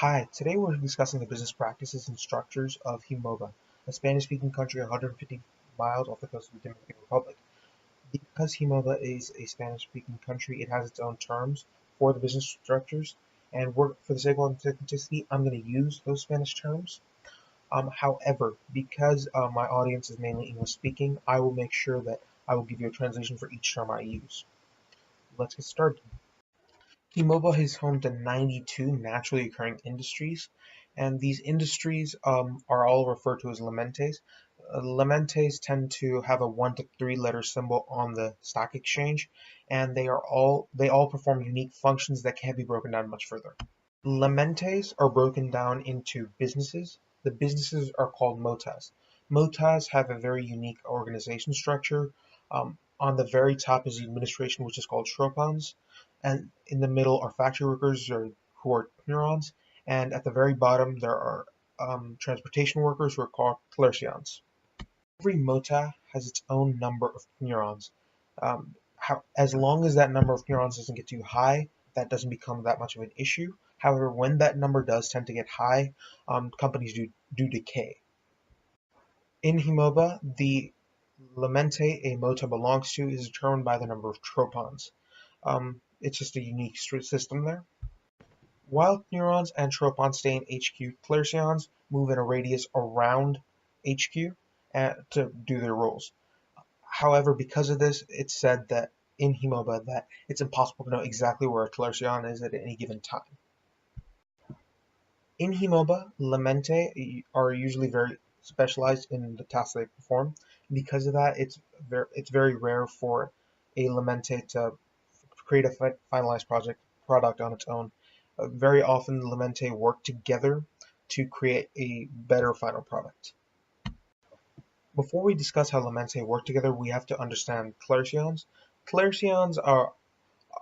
Hi, today we're discussing the business practices and structures of Hemoba, a Spanish-speaking country 150 miles off the coast of the Dominican Republic. Because Hemoba is a Spanish-speaking country, it has its own terms for the business structures, and for the sake of authenticity, I'm going to use those Spanish terms. However, because my audience is mainly English-speaking, I will make sure that I will give you a translation for each term I use. Let's get started. Hemoba is home to 92 naturally occurring industries, and these industries are all referred to as lamentes. Lamentes tend to have a 1 to 3 letter symbol on the stock exchange, and they all perform unique functions that can't be broken down much further. Lamentes are broken down into businesses. The businesses are called motas. Motas have a very unique organization structure. On the very top is the administration, which is called tropons, and in the middle are factory workers who are neurons, and at the very bottom there are transportation workers who are called clercions. Every mota has its own number of neurons. As long as that number of neurons doesn't get too high, that doesn't become that much of an issue. However, when that number does tend to get high, companies do decay. In Hemoba, the lamente a mota belongs to is determined by the number of tropons. It's just a unique system there. While neurons and tropons stay in HQ, clercions move in a radius around HQ to do their roles. However, because of this, it's said that in Hemoba that it's impossible to know exactly where a clercion is at any given time. In Hemoba, lamente are usually very specialized in the tasks they perform. Because of that, it's very rare for a lamente to create a finalized product on its own. Very often, lamente work together to create a better final product. Before we discuss how lamente work together, we have to understand clercions. Clercions are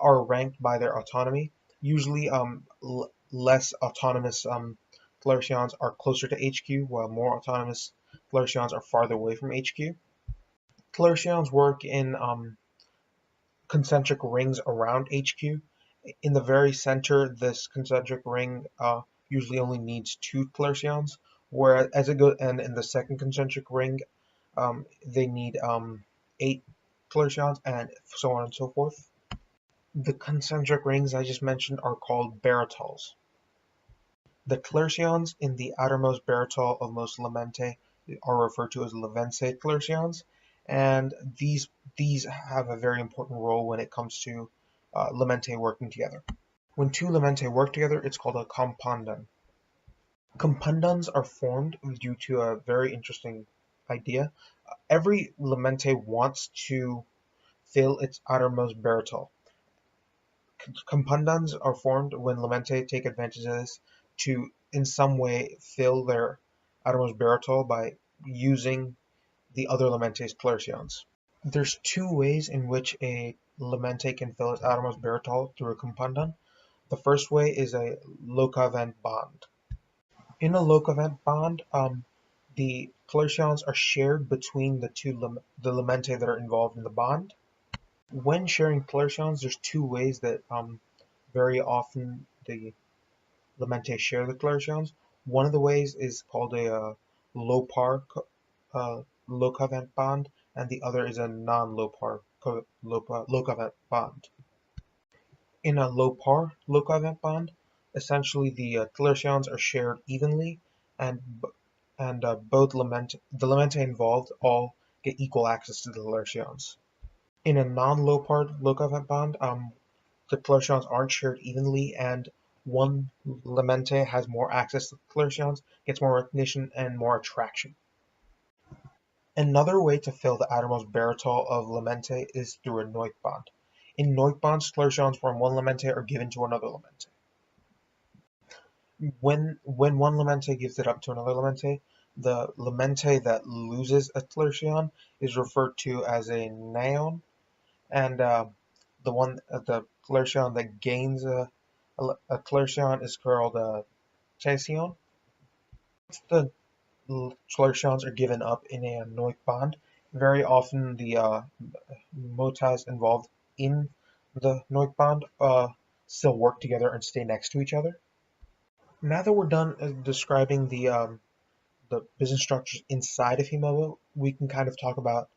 ranked by their autonomy. Usually, less autonomous clercions are closer to HQ, while more autonomous clercions are farther away from HQ. Clercions work in concentric rings around HQ. In the very center, this concentric ring usually only needs 2 clercions, whereas as it goes, and in the second concentric ring, they need 8 clercions, and so on and so forth. The concentric rings I just mentioned are called baritols. The clercions in the outermost baritol of most lamente are referred to as levense clercions, and these have a very important role when it comes to lamente working together. When two lamente work together, it's called a compoundon. Compundons are formed due to a very interesting idea. Every lamente wants to fill its outermost baritol. Compundons are formed when lamente take advantage of this to in some way fill their outermost baritol by using the other lamente's clercions. There's 2 ways in which a lamente can fill its outermost baritol through a compundon. The first way is a Locavent bond. In a Locavent bond, the clercions are shared between the lamente that are involved in the bond. When sharing clercions, there's 2 ways that very often the lamente share the clercions. One of the ways is called a low-par Locavent bond, and the other is a non-low-par Locavent bond. In a low-par Locavent bond, essentially the clercions are shared evenly, and both the lamente involved all get equal access to the clercions. In a non-low-par Locavent bond, the clercions aren't shared evenly, and one lamente has more access to clercions, gets more recognition, and more attraction. Another way to fill the outermost baritol of lamente is through a Neuk bond. In Neuk bonds, clercions from one lamente are given to another lamente. When one lamente gives it up to another lamente, the lamente that loses a clercion is referred to as a neon, and the clercion that gains a clercion is called a chasion. Once the clercions are given up in a Neuk bond, very often the motas involved in the Neuk bond still work together and stay next to each other. Now that we're done describing the business structures inside of Hemoba, we can kind of talk about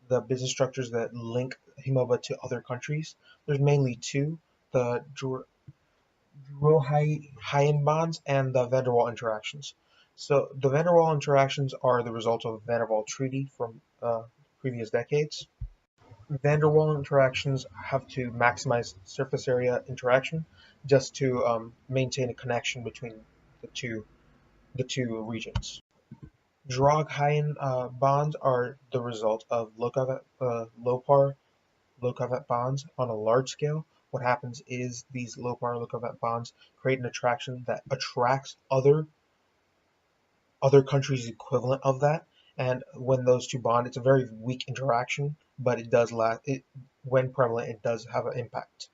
the business structures that link Hemoba to other countries. There's mainly two: the Druil-Hyen bonds and the van der Waal interactions. So the van der Waal interactions are the result of a van der Waal treaty from previous decades. Van der Waal interactions have to maximize surface area interaction just to maintain a connection between the two the two regions. Drog-Hyen bonds are the result of Lopar-Lokavet bonds on a large scale. What happens is these Lopar-Lokavet bonds create an attraction that attracts other countries' equivalent of that. And when those two bond, it's a very weak interaction, but it does last. When prevalent, it does have an impact.